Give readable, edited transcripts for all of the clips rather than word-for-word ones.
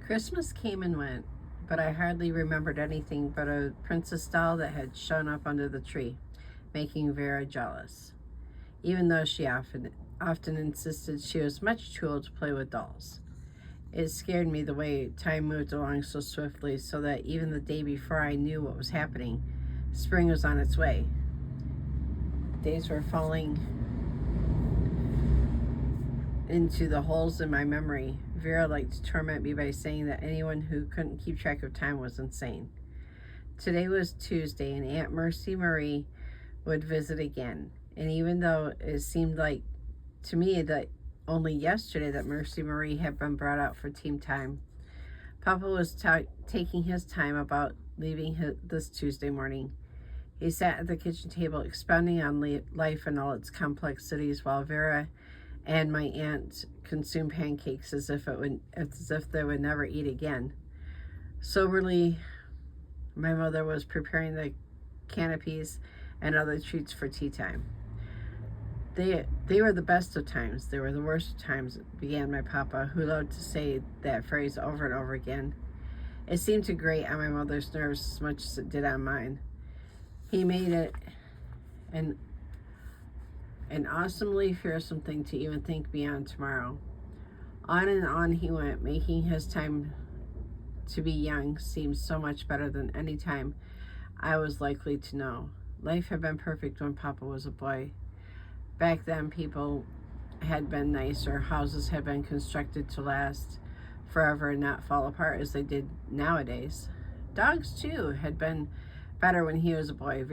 Christmas came and went, but I hardly remembered anything but a princess doll that had shown up under the tree, making Vera jealous, even though she often insisted she was much too old to play with dolls. It scared me the way time moved along so swiftly, so that even the day before I knew what was happening, spring was on its way. Days were falling into the holes in my memory. Vera liked to torment me by saying that anyone who couldn't keep track of time was insane. Today was Tuesday, and Aunt Mercy Marie would visit again. And even though it seemed like to me that only yesterday that Mercy Marie had been brought out for team time, Papa was taking his time about leaving this Tuesday morning. He sat at the kitchen table expounding on life and all its complexities, while Vera and my aunt consumed pancakes as if they would never eat again. Soberly, my mother was preparing the canopies and other treats for tea time. They were the best of times. They were the worst of times, began my papa, who loved to say that phrase over and over again. It seemed to grate on my mother's nerves as much as it did on mine. He made it an awesomely fearsome thing to even think beyond tomorrow. On and on he went, making his time to be young seem so much better than any time I was likely to know. Life had been perfect when Papa was a boy. Back then, people had been nicer. Houses had been constructed to last forever and not fall apart as they did nowadays. Dogs, too, had been better when he was a boy.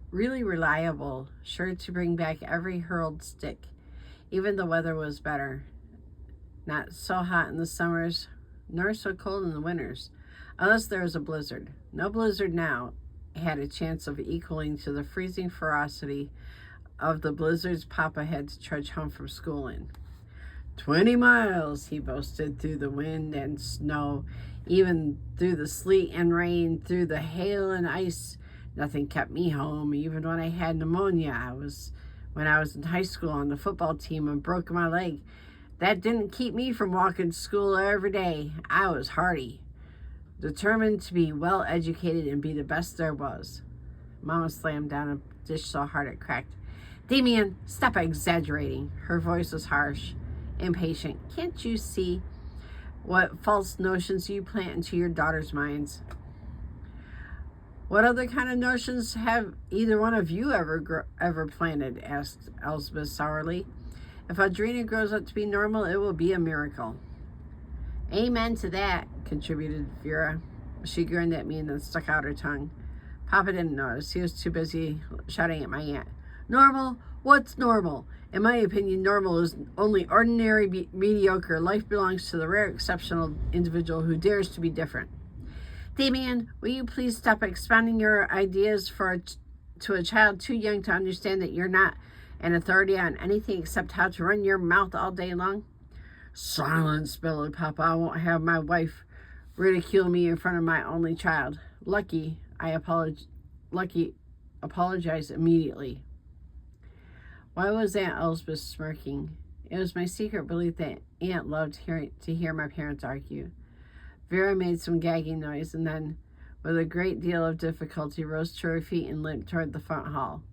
Really reliable, sure to bring back every hurled stick. Even the weather was better. Not so hot in the summers, nor so cold in the winters, unless there was a blizzard. No blizzard now had a chance of equaling to the freezing ferocity of the blizzards Papa had to trudge home from school in. 20 miles, he boasted, through the wind and snow, even through the sleet and rain, through the hail and ice. Nothing kept me home, even when I had pneumonia. When I was in high school on the football team and broke my leg. That didn't keep me from walking to school every day. I was hardy, determined to be well educated and be the best there was. Mama slammed down a dish so hard it cracked. Damien, stop exaggerating. Her voice was harsh, impatient. Can't you see what false notions you plant into your daughter's minds? What other kind of notions have either one of you ever planted? Asked Elspeth sourly. If Audrina grows up to be normal, it will be a miracle. Amen to that, contributed Vera. She grinned at me and then stuck out her tongue. Papa didn't notice. He was too busy shouting at my aunt. Normal? What's normal? In my opinion, normal is only ordinary, mediocre. Life belongs to the rare, exceptional individual who dares to be different. Damien, will you please stop expounding your ideas to a child too young to understand that you're not an authority on anything except how to run your mouth all day long? Silence, bellowed Papa. I won't have my wife ridicule me in front of my only child. Lucky, apologized immediately. Why was Aunt Elspeth smirking? It was my secret belief that Aunt loved to hear my parents argue. Vera made some gagging noise and then, with a great deal of difficulty, rose to her feet and limped toward the front hall.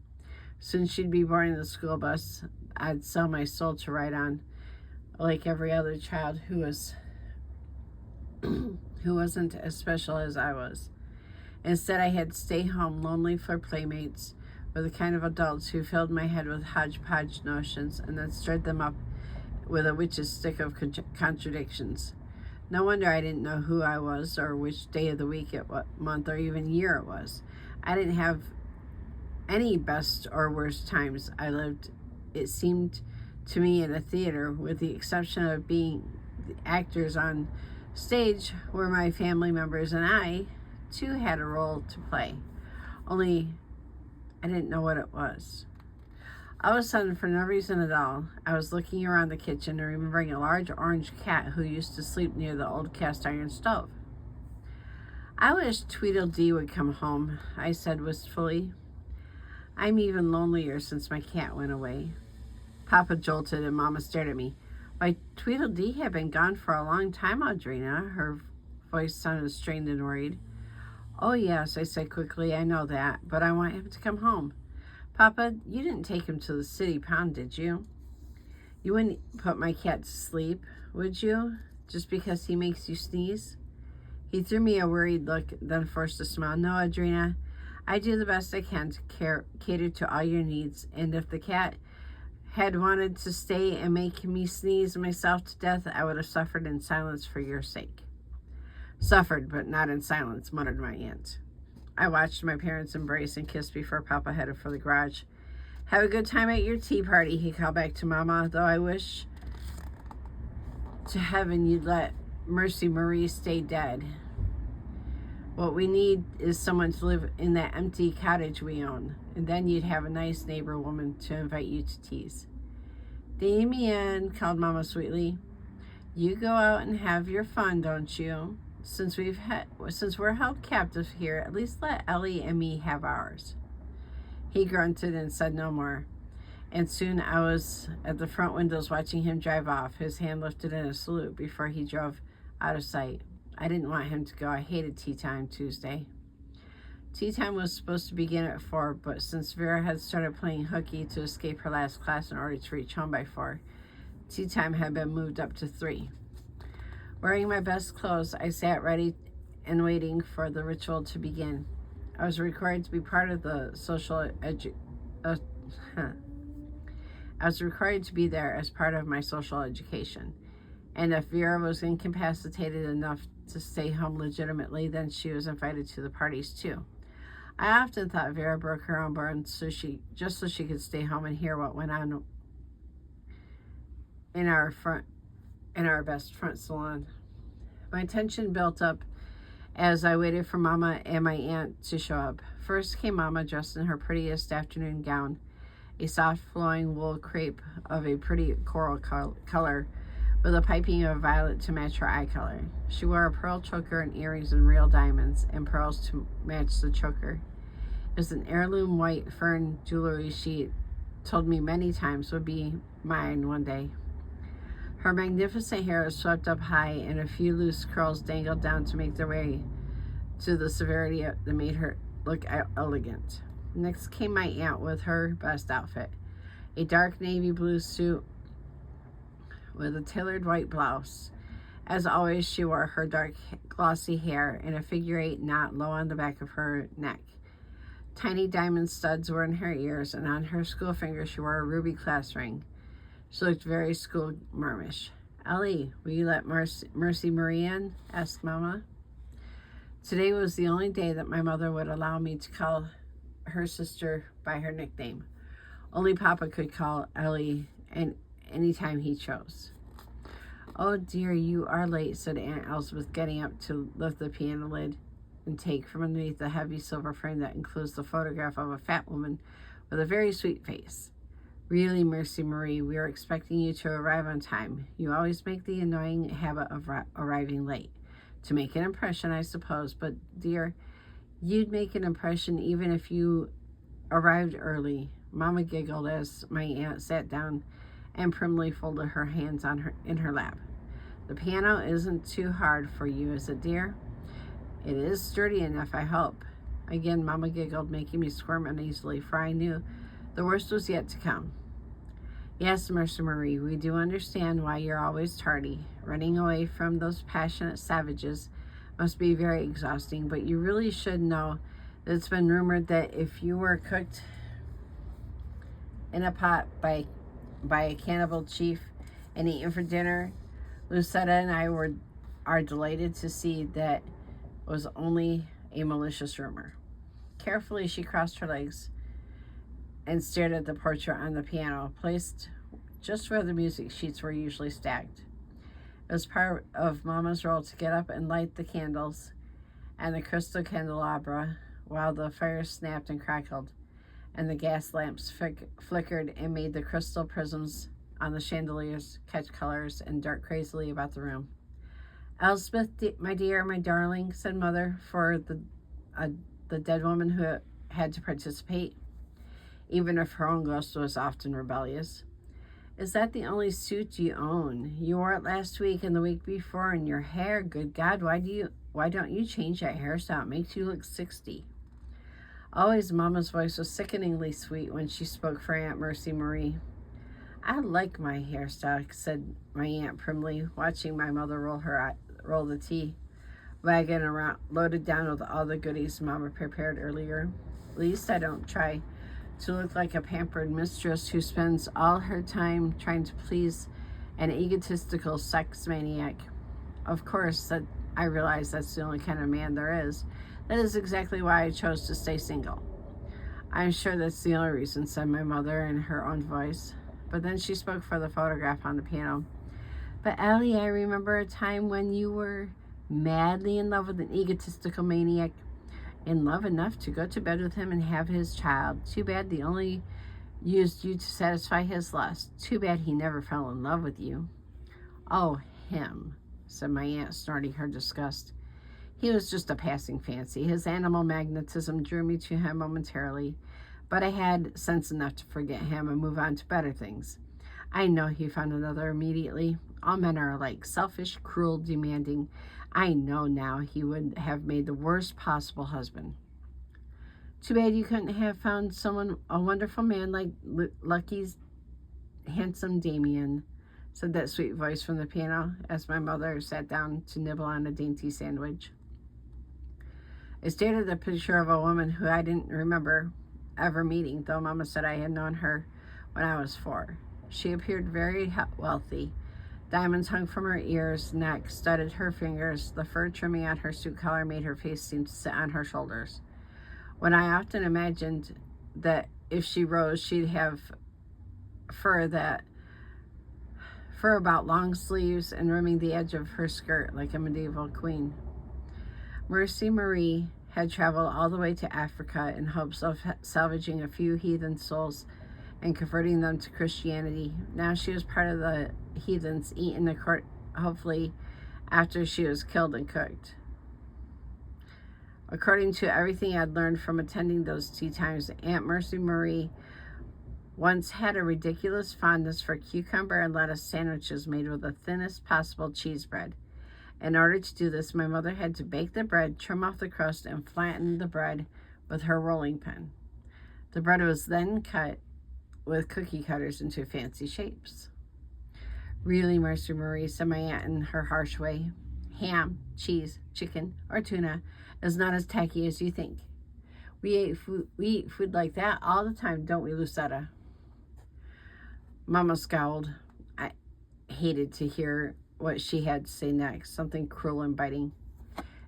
Soon she'd be boarding the school bus I'd sell my soul to ride on, like every other child who wasn't as special as I was. Instead, I had to stay home lonely for playmates, were the kind of adults who filled my head with hodgepodge notions and then stirred them up with a witch's stick of contradictions. No wonder I didn't know who I was or which day of the week, what month, or even year it was. I didn't have any best or worst times. I lived, it seemed to me, in a theater, with the exception of being the actors on stage, where my family members and I, too, had a role to play. Only I didn't know what it was. All of a sudden, for no reason at all, I was looking around the kitchen and remembering a large orange cat who used to sleep near the old cast iron stove. I wish Tweedledee would come home, I said wistfully. I'm even lonelier since my cat went away. Papa jolted and Mama stared at me. Why, Tweedledee had been gone for a long time, Audrina. Her voice sounded strained and worried. "Oh, yes," I said quickly. "I know that, but I want him to come home." "Papa, you didn't take him to the city pond, did you? You wouldn't put my cat to sleep, would you? Just because he makes you sneeze?" He threw me a worried look, then forced a smile. "No, Audrina, I do the best I can to cater to all your needs, and if the cat had wanted to stay and make me sneeze myself to death, I would have suffered in silence for your sake." "Suffered, but not in silence," muttered my aunt. I watched my parents embrace and kiss before Papa headed for the garage. "Have a good time at your tea party," he called back to Mama, "though I wish to heaven you'd let Mercy Marie stay dead. What we need is someone to live in that empty cottage we own, and then you'd have a nice neighbor woman to invite you to teas." "Damien," called Mama sweetly, "you go out and have your fun, don't you? Since we're held captive here, at least let Ellie and me have ours." He grunted and said no more, and soon I was at the front windows watching him drive off, his hand lifted in a salute before he drove out of sight. I didn't want him to go. I hated tea time Tuesday. Tea time was supposed to begin at 4, but since Vera had started playing hooky to escape her last class in order to reach home by 4, tea time had been moved up to 3. Wearing my best clothes, I sat ready and waiting for the ritual to begin. I was required to be part of the I was required to be there as part of my social education. And if Vera was incapacitated enough to stay home legitimately, then she was invited to the parties too. I often thought Vera broke her own bones so she could stay home and hear what went on in our best front salon. My tension built up as I waited for Mama and my aunt to show up. First came Mama, dressed in her prettiest afternoon gown, a soft flowing wool crepe of a pretty coral color, with a piping of violet to match her eye color. She wore a pearl choker and earrings and real diamonds and pearls to match the choker. It was an heirloom white fern jewelry she told me many times would be mine one day. Her magnificent hair was swept up high, and a few loose curls dangled down to make their way to the severity that made her look elegant. Next came my aunt with her best outfit, a dark navy blue suit with a tailored white blouse. As always, she wore her dark glossy hair in a figure-8 knot low on the back of her neck. Tiny diamond studs were in her ears, and on her school finger she wore a ruby class ring. She looked very school-marmish. "Ellie, will you let Mercy Marie in?" asked Mama. Today was the only day that my mother would allow me to call her sister by her nickname. Only Papa could call Ellie anytime he chose. "Oh dear, you are late," said Aunt Elizabeth, getting up to lift the piano lid and take from underneath the heavy silver frame that includes the photograph of a fat woman with a very sweet face. "Really, Mercy Marie, we are expecting you to arrive on time. You always make the annoying habit of arriving late. To make an impression, I suppose, but dear, you'd make an impression even if you arrived early." Mama giggled as my aunt sat down and primly folded her hands in her lap. "The piano isn't too hard for you, is it, dear?" "It is sturdy enough, I hope." Again, Mama giggled, making me squirm uneasily, for I knew the worst was yet to come. "Yes, Mercy Marie, we do understand why you're always tardy. Running away from those passionate savages must be very exhausting, but you really should know that it's been rumored that if you were cooked in a pot by a cannibal chief and eaten for dinner, Lucetta and I are delighted to see that was only a malicious rumor." Carefully, she crossed her legs and stared at the portrait on the piano, placed just where the music sheets were usually stacked. It was part of Mama's role to get up and light the candles and the crystal candelabra while the fire snapped and crackled, and the gas lamps flickered and made the crystal prisms on the chandeliers catch colors and dart crazily about the room. "Elspeth, my dear, my darling," said Mother, for the dead woman who had to participate, even if her own ghost was often rebellious. "Is that the only suit you own? You wore it last week and the week before, and your hair, good God, why do you why don't you change that hairstyle? It makes you look 60. Always Mama's voice was sickeningly sweet when she spoke for Aunt Mercy Marie. I like my hairstyle, said my aunt primly, watching my mother roll the tea wagon around, loaded down with all the goodies Mama prepared earlier. At least I don't try to look like a pampered mistress who spends all her time trying to please an egotistical sex maniac. Of course, that I realize that's the only kind of man there is. That is exactly why I chose to stay single. I'm sure that's the only reason, said my mother in her own voice. But then she spoke for the photograph on the piano. But Ellie, I remember a time when you were madly in love with an egotistical maniac, in love enough to go to bed with him and have his child. Too bad they only used you to satisfy his lust. Too bad he never fell in love with you. Oh, him, said my aunt, snorting her disgust. He was just a passing fancy. His animal magnetism drew me to him momentarily, but I had sense enough to forget him and move on to better things. I know he found another immediately. All men are alike, selfish, cruel, demanding. I know now he would have made the worst possible husband. Too bad you couldn't have found a wonderful man like Lucky's handsome Damien, said that sweet voice from the piano as my mother sat down to nibble on a dainty sandwich. I stared at the picture of a woman who I didn't remember ever meeting, though Mama said I had known her when I was 4. She appeared very wealthy. Diamonds hung from her ears, neck, studded her fingers. The fur trimming on her suit collar made her face seem to sit on her shoulders. When I often imagined that if she rose, she'd have fur about long sleeves and rimming the edge of her skirt like a medieval queen. Mercy Marie had traveled all the way to Africa in hopes of salvaging a few heathen souls and converting them to Christianity. Now she was part of the heathens eaten hopefully after she was killed and cooked. According to everything I'd learned from attending those tea times, Aunt Mercy Marie once had a ridiculous fondness for cucumber and lettuce sandwiches made with the thinnest possible cheese bread. In order to do this, my mother had to bake the bread, trim off the crust, and flatten the bread with her rolling pin. The bread was then cut with cookie cutters into fancy shapes. Really, Mercy Marie, said my aunt in her harsh way, ham, cheese, chicken, or tuna is not as tacky as you think. We eat food like that all the time, don't we, Lucetta? Mama scowled. I hated to hear what she had to say next, something cruel and biting.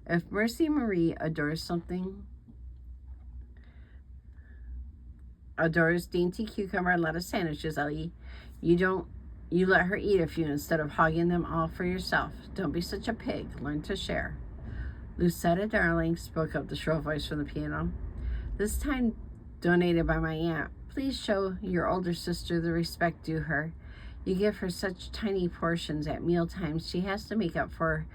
If Mercy Marie adores dainty cucumber and lettuce sandwiches, Ellie, you let her eat a few instead of hogging them all for yourself. Don't be such a pig. Learn to share. Lucetta, darling, spoke up the shrill voice from the piano, this time donated by my aunt. Please show your older sister the respect due her. You give her such tiny portions at meal times. She has to make up for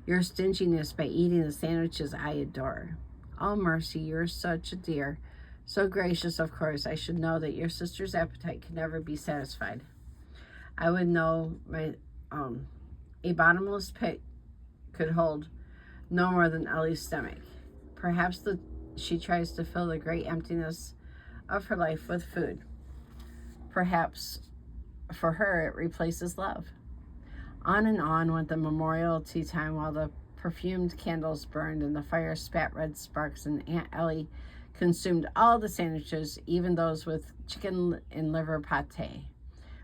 your stinginess by eating the sandwiches I adore. Oh, Mercy, you're such a dear. So gracious, of course. I should know that your sister's appetite can never be satisfied. I would know a bottomless pit could hold no more than Ellie's stomach. Perhaps she tries to fill the great emptiness of her life with food. Perhaps for her it replaces love. On and on went the memorial tea time while the perfumed candles burned and the fire spat red sparks, and Aunt Ellie consumed all the sandwiches, even those with chicken and liver pate,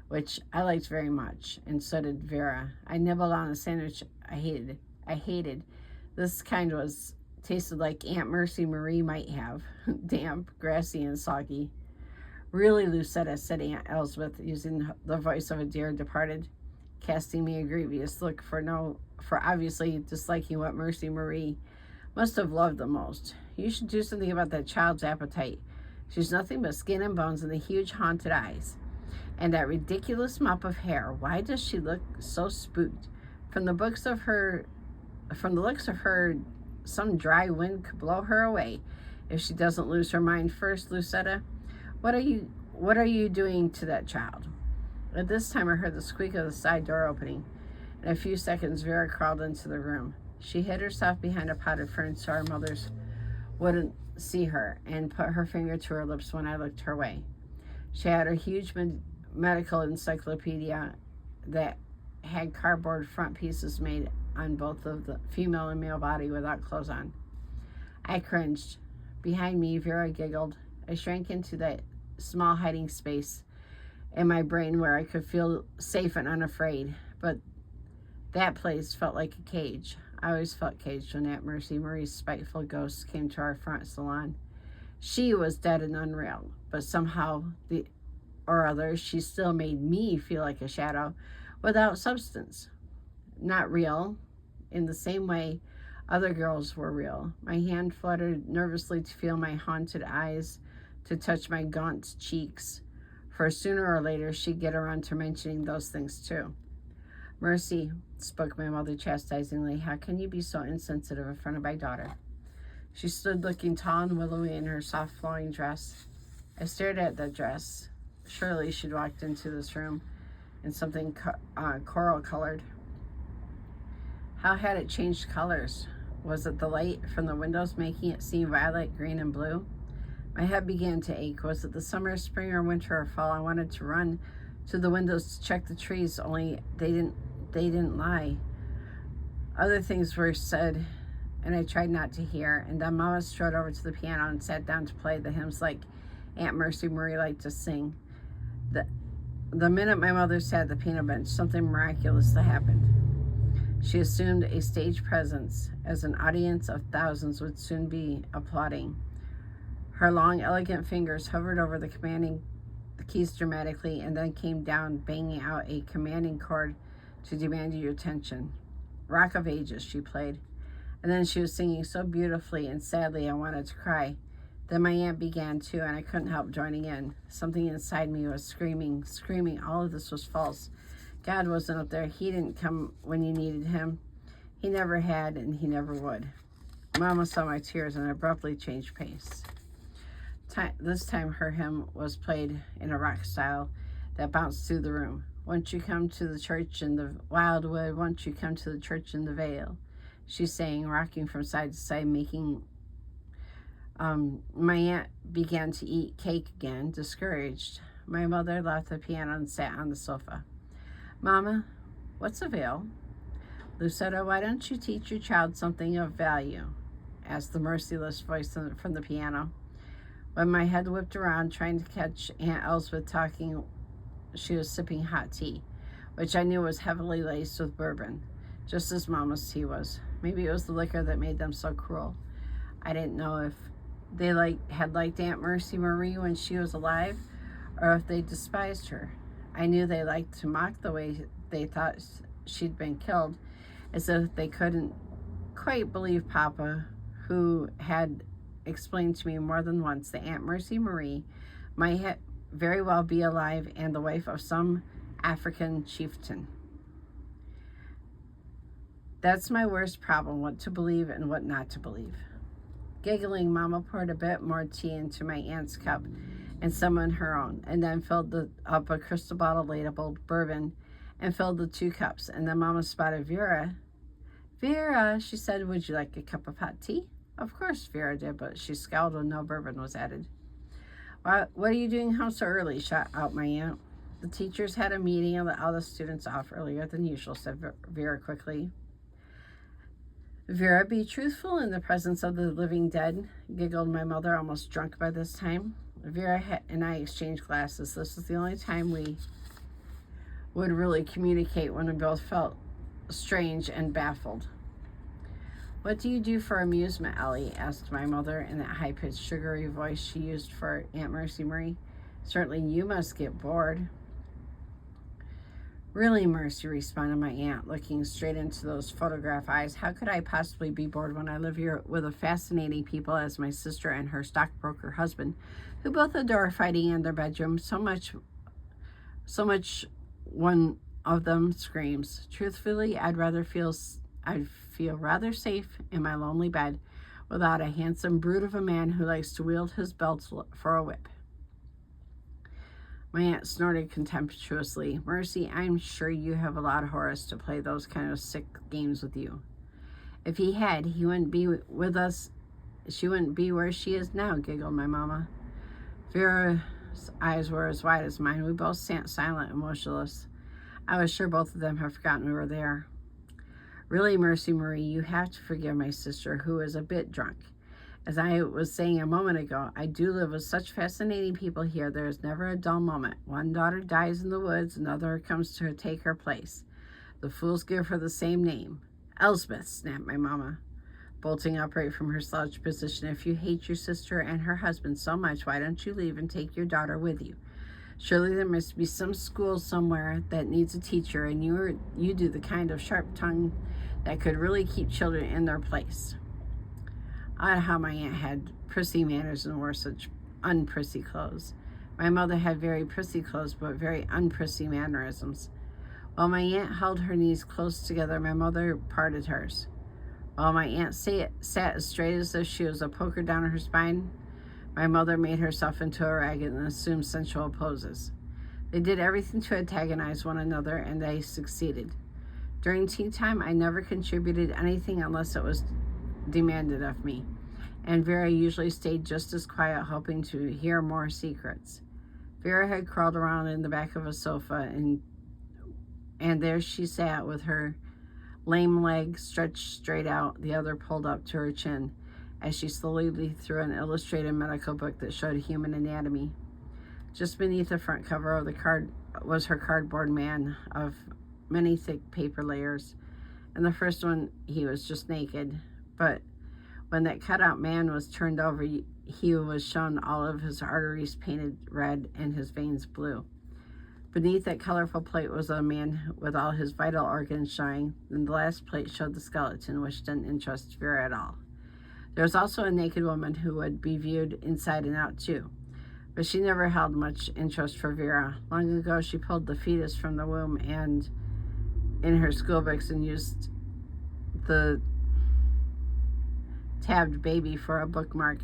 which I liked very much, and so did Vera. I nibbled on a sandwich I hated. This kind tasted like Aunt Mercy Marie might have, damp, grassy, and soggy. Really, Lucetta, said Aunt Elsbeth, using the voice of a dear departed, casting me a grievous look for obviously disliking what Mercy Marie must have loved the most. You should do something about that child's appetite. She's nothing but skin and bones and the huge haunted eyes. And that ridiculous mop of hair. Why does she look so spooked? From the looks of her, some dry wind could blow her away if she doesn't lose her mind first, Lucetta. What are you doing to that child? At this time I heard the squeak of the side door opening. In a few seconds Vera crawled into the room. She hid herself behind a potted fern so our mothers wouldn't see her, and put her finger to her lips when I looked her way. She had a huge medical encyclopedia that had cardboard front pieces made on both of the female and male body without clothes on. I cringed. Behind me, Vera giggled. I shrank into that small hiding space in my brain where I could feel safe and unafraid, but that place felt like a cage. I always felt caged when Aunt Mercy Marie's spiteful ghost came to our front salon. She was dead and unreal, but somehow or other, she still made me feel like a shadow without substance. Not real, in the same way other girls were real. My hand fluttered nervously to feel my haunted eyes, to touch my gaunt cheeks, for sooner or later she'd get around to mentioning those things too. Mercy, spoke my mother chastisingly, how can you be so insensitive in front of my daughter? She stood looking tall and willowy in her soft flowing dress. I stared at the dress. Surely she'd walked into this room in something coral colored. How had it changed colors? Was it the light from the windows making it seem violet, green, and blue? My head began to ache. Was it the summer, spring, or winter, or fall? I wanted to run to the windows to check the trees, only they didn't lie. Other things were said, and I tried not to hear. And then Mama strode over to the piano and sat down to play the hymns like Aunt Mercy Marie liked to sing. The minute my mother sat at the piano bench, something miraculous happened. She assumed a stage presence, as an audience of thousands would soon be applauding. Her long, elegant fingers hovered over the keys dramatically and then came down, banging out a commanding chord to demand your attention. Rock of Ages, she played. And then she was singing so beautifully and sadly I wanted to cry. Then my aunt began too, and I couldn't help joining in. Something inside me was screaming. All of this was false. God wasn't up there. He didn't come when you needed him. He never had, and he never would. Mama saw my tears and abruptly changed pace. This time her hymn was played in a rock style that bounced through the room. Won't you come to the church in the wildwood? Won't you come to the church in the vale? She sang, rocking from side to side, making... My aunt began to eat cake again, discouraged. My mother left the piano and sat on the sofa. Mama, what's a veil? Lucetta, why don't you teach your child something of value? Asked the merciless voice from the piano. When my head whipped around, trying to catch Aunt Elsbeth talking, she was sipping hot tea, which I knew was heavily laced with bourbon, just as Mama's tea was. Maybe it was the liquor that made them so cruel. I didn't know if they had liked Aunt Mercy Marie when she was alive, or if they despised her. I knew they liked to mock the way they thought she'd been killed, as if they couldn't quite believe Papa, who had explained to me more than once that Aunt Mercy Marie might very well be alive and the wife of some African chieftain. That's my worst problem, what to believe and what not to believe. Giggling, Mama poured a bit more tea into my aunt's cup and some in her own, and then filled up a crystal bottle labeled bourbon and filled the 2 cups. And then Mama spotted Vera. Vera, she said, would you like a cup of hot tea? Of course Vera did, but she scowled when no bourbon was added. What are you doing home so early? Shot out my aunt. The teachers had a meeting and let all the students off earlier than usual, said Vera quickly. Vera, be truthful in the presence of the living dead, giggled my mother, almost drunk by this time. Vera and I exchanged glasses. This was the only time we would really communicate when we both felt strange and baffled. What do you do for amusement, Ellie? Asked my mother in that high-pitched, sugary voice she used for Aunt Mercy Marie. Certainly you must get bored. Really, Mercy, responded my aunt, looking straight into those photograph eyes. How could I possibly be bored when I live here with a fascinating people as my sister and her stockbroker husband, who both adore fighting in their bedroom so much one of them screams. Truthfully, I'd feel rather safe in my lonely bed without a handsome brute of a man who likes to wield his belt for a whip. My aunt snorted contemptuously. Mercy, I'm sure you have a lot of Horace to play those kind of sick games with you. If he had, he wouldn't be with us. She wouldn't be where she is now, giggled my mama. Vera's eyes were as wide as mine. We both sat silent and motionless. I was sure both of them had forgotten we were there. Really, Mercy Marie, you have to forgive my sister, who is a bit drunk. As I was saying a moment ago, I do live with such fascinating people here. There is never a dull moment. One daughter dies in the woods, another comes to take her place. The fools give her the same name. Elsbeth, snapped my mama, bolting upright from her slouched position. If you hate your sister and her husband so much, why don't you leave and take your daughter with you? Surely there must be some school somewhere that needs a teacher, and you do the kind of sharp tongue that could really keep children in their place. Odd how my aunt had prissy manners and wore such unprissy clothes. My mother had very prissy clothes, but very unprissy mannerisms. While my aunt held her knees close together, my mother parted hers. While my aunt sat as straight as if she was a poker down her spine, my mother made herself into a rag and assumed sensual poses. They did everything to antagonize one another, and they succeeded. During tea time, I never contributed anything unless it was demanded of me, and Vera usually stayed just as quiet, hoping to hear more secrets. Vera had crawled around in the back of a sofa, and there she sat with her lame leg stretched straight out, the other pulled up to her chin, as she slowly leafed through an illustrated medical book that showed human anatomy. Just beneath the front cover of the card was her cardboard man of many thick paper layers. In the first one, he was just naked, but when that cutout man was turned over, he was shown all of his arteries painted red and his veins blue. Beneath that colorful plate was a man with all his vital organs showing, and the last plate showed the skeleton, which didn't interest Vera at all. There was also a naked woman who would be viewed inside and out too, but she never held much interest for Vera. Long ago, she pulled the fetus from the womb and in her school books and used the tabbed baby for a bookmark.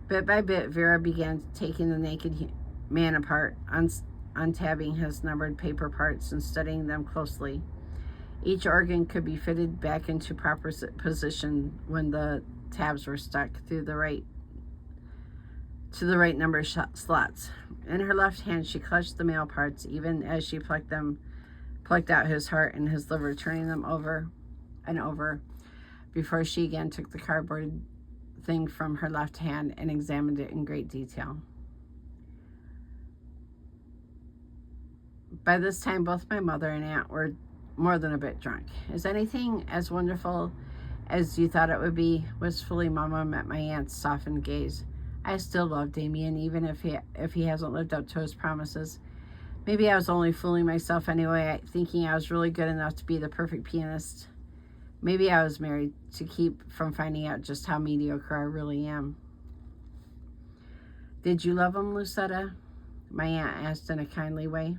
Bit by bit, Vera began taking the naked man apart, untabbing his numbered paper parts and studying them closely. Each organ could be fitted back into proper position when the tabs were stuck to the right number of slots. In her left hand, she clutched the male parts, even as she plucked out his heart and his liver, turning them over and over before she again took the cardboard thing from her left hand and examined it in great detail. By this time, both my mother and aunt were more than a bit drunk. Is anything as wonderful as you thought it would be? Wistfully, Mama met my aunt's softened gaze. I still love Damien, even if he hasn't lived up to his promises. Maybe I was only fooling myself anyway, thinking I was really good enough to be the perfect pianist. Maybe I was married to keep from finding out just how mediocre I really am. Did you love him, Lucetta? My aunt asked in a kindly way.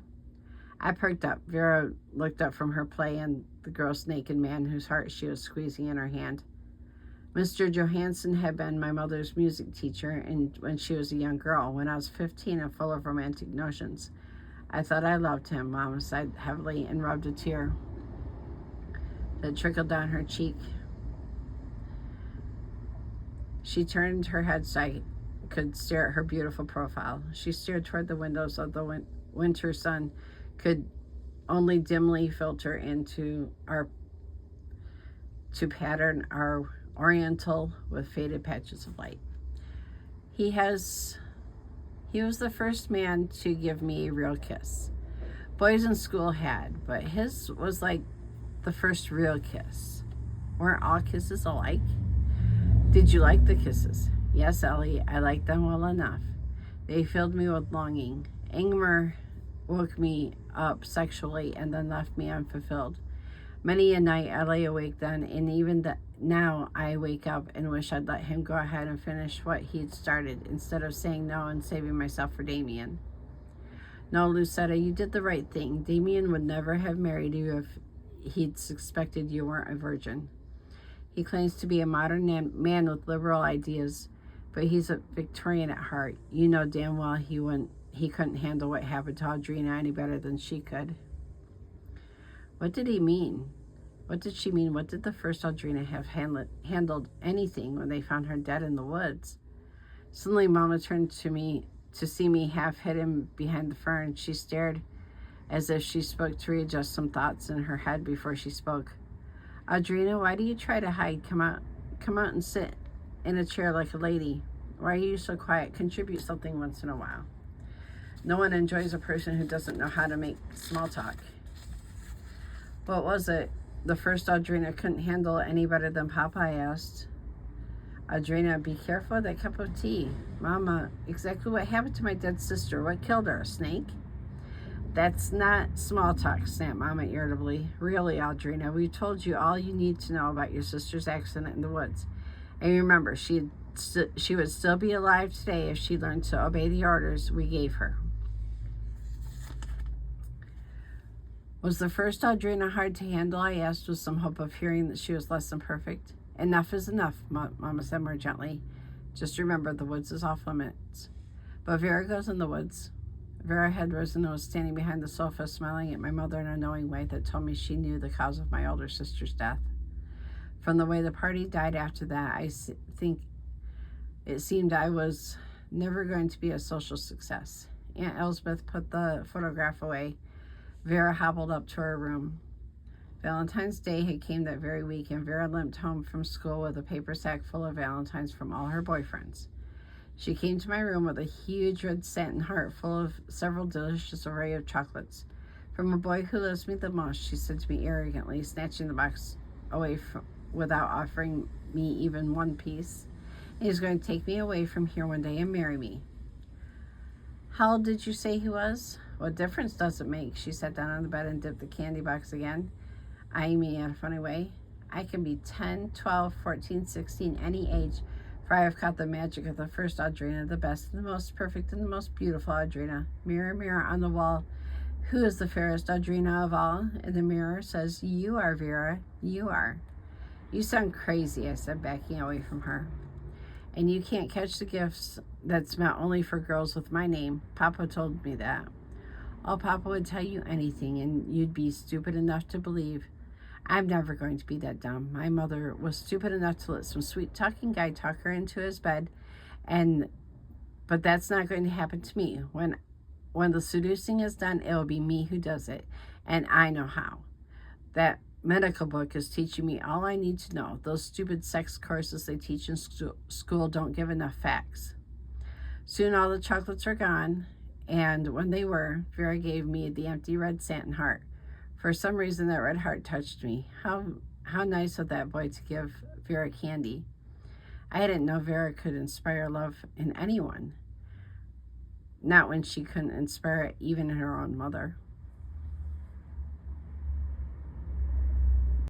I perked up. Vera looked up from her play and the gross naked man whose heart she was squeezing in her hand. Mr. Johansson had been my mother's music teacher and when she was a young girl, when I was 15 and full of romantic notions. I thought I loved him. Mama sighed heavily and rubbed a tear that trickled down her cheek. She turned her head so I could stare at her beautiful profile. She stared toward the windows of the winter sun could only dimly filter into to pattern our oriental with faded patches of light. He was the first man to give me a real kiss. Boys in school had, but his was like the first real kiss. Weren't all kisses alike? Did you like the kisses? Yes, Ellie, I liked them well enough. They filled me with longing. Ingmar woke me up sexually and then left me unfulfilled. Many a night I lay awake then, and even now I wake up and wish I'd let him go ahead and finish what he'd started instead of saying no and saving myself for Damien. No, Lucetta, you did the right thing. Damien would never have married you if he'd suspected you weren't a virgin. He claims to be a modern man with liberal ideas, but he's a Victorian at heart. You know damn well he couldn't handle what happened to Audrina any better than she could. What did he mean? What did she mean? What did the first Audrina have handled anything when they found her dead in the woods? Suddenly, Mama turned to me to see me half hidden behind the fern. She stared as if she spoke to readjust some thoughts in her head before she spoke. Audrina, why do you try to hide? Come out and sit in a chair like a lady. Why are you so quiet? Contribute something once in a while. No one enjoys a person who doesn't know how to make small talk. What was it? The first Audrina couldn't handle any better than Papa, I asked. Audrina, be careful of that cup of tea. Mama, exactly what happened to my dead sister? What killed her? A snake? That's not small talk, snapped Mama irritably. Really, Audrina, we told you all you need to know about your sister's accident in the woods. And remember, she would still be alive today if she learned to obey the orders we gave her. Was the first Audrina hard to handle? I asked with some hope of hearing that she was less than perfect. Enough is enough, Mama said more gently. Just remember, the woods is off limits. But Vera goes in the woods. Vera had risen and was standing behind the sofa, smiling at my mother in a knowing way that told me she knew the cause of my older sister's death. From the way the party died after that, I think it seemed I was never going to be a social success. Aunt Elspeth put the photograph away. Vera hobbled up to her room. Valentine's Day had came that very week, and Vera limped home from school with a paper sack full of valentines from all her boyfriends. She came to my room with a huge red satin heart full of several delicious array of chocolates. From a boy who loves me the most, she said to me arrogantly, snatching the box away without offering me even one piece. He's going to take me away from here one day and marry me. How old did you say he was? What difference does it make? She sat down on the bed and dipped the candy box again, eyeing me in a funny way. I can be 10, 12, 14, 16, any age, for I have caught the magic of the first Audrina, the best and the most perfect and the most beautiful Audrina. Mirror, mirror on the wall, who is the fairest Audrina of all? And the mirror says, you are, Vera, you are. You sound crazy, I said, backing away from her. And you can't catch the gifts that's meant only for girls with my name. Papa told me that. Oh, Papa would tell you anything, and you'd be stupid enough to believe. I'm never going to be that dumb. My mother was stupid enough to let some sweet-talking guy talk her into his bed, but that's not going to happen to me. When the seducing is done, it will be me who does it, and I know how. That medical book is teaching me all I need to know. Those stupid sex courses they teach in school don't give enough facts. Soon all the chocolates are gone, and when they were, Vera gave me the empty red satin heart. For some reason, that red heart touched me. How nice of that boy to give Vera candy. I didn't know Vera could inspire love in anyone. Not when she couldn't inspire it even in her own mother.